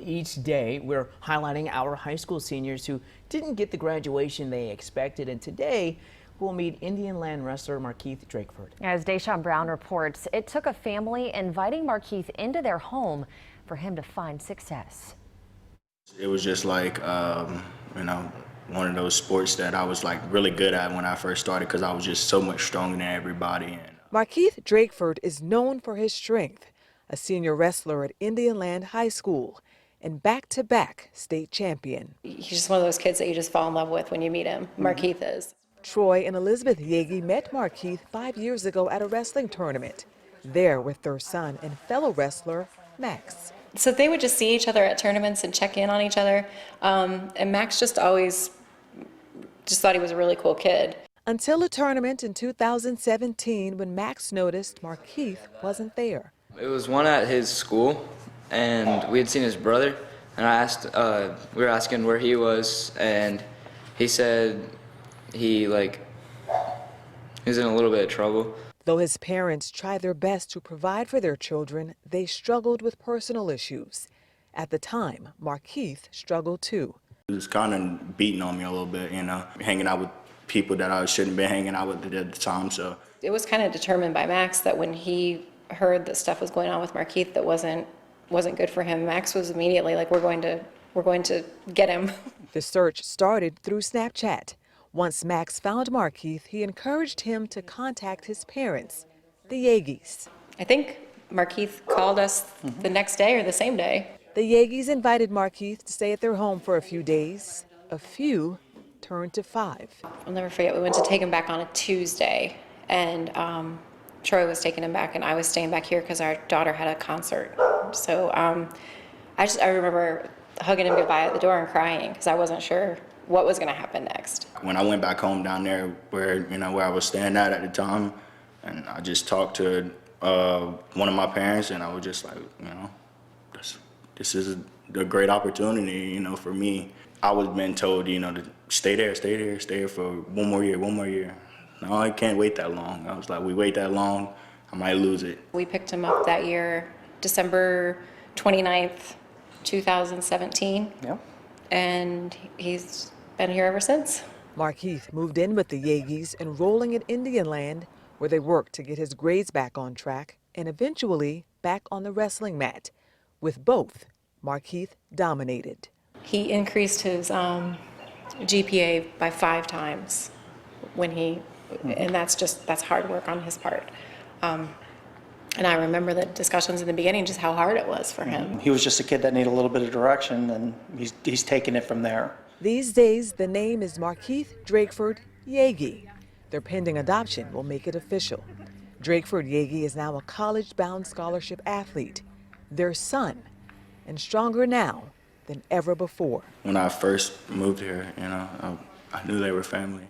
each day, we're highlighting our high school seniors who didn't get the graduation they expected. And today, we'll meet Indian land wrestler Markeith Drakeford. As Deshaun Brown reports, it took a family inviting Markeith into their home for him to find success. It was just like, one of those sports that I was like really good at when I first started because I was just so much stronger than everybody. Markeith Drakeford is known for his strength, a senior wrestler at Indian Land High School and back-to-back state champion. He's just one of those kids that you just fall in love with when you meet him. Markeith is. Troy and Elizabeth Yagi met Markeith 5 years ago at a wrestling tournament, there with their son and fellow wrestler, Max. So they would just see each other at tournaments and check in on each other. And Max just always just thought he was a really cool kid. Until a tournament in 2017 when Max noticed Markeith wasn't there. It was one at his school, and we had seen his brother, and we were asking where he was, and he said he was in a little bit of trouble. Though his parents tried their best to provide for their children, they struggled with personal issues. At the time, Markeith struggled too. He was kind of beating on me a little bit, hanging out with people that I shouldn't be hanging out with at the time. So it was kind of determined by Max that when he heard that stuff was going on with Markeith that wasn't good for him, Max was immediately like, we're going to get him. The search started through Snapchat. Once Max found Markeith, he encouraged him to contact his parents, the Yagis. I think Markeith called us the next day or the same day. The Yagis invited Markeith to stay at their home for a few days. A few turned to 5. I'll never forget, we went to take him back on a Tuesday, and Troy was taking him back, and I was staying back here because our daughter had a concert. So I remember hugging him goodbye at the door and crying because I wasn't sure what was going to happen next. When I went back home down there where I was staying at the time, and I just talked to one of my parents, and I was just like, this is a great opportunity, for me. I was been told, to stay there for one more year. No, I can't wait that long. I was like, we wait that long, I might lose it. We picked him up that year, December 29th, 2017. Yep. And he's been here ever since. Markeith moved in with the Yagis, enrolling at Indian Land, where they worked to get his grades back on track and eventually back on the wrestling mat. With both, Markeith dominated. He increased his GPA by 5 times when and that's hard work on his part. And I remember the discussions in the beginning, just how hard it was for him. He was just a kid that needed a little bit of direction, and he's taken it from there. These days, the name is Markeith Drakeford Yagi. Their pending adoption will make it official. Drakeford Yagi is now a college-bound scholarship athlete, their son, and stronger now than ever before. When I first moved here, I knew they were family.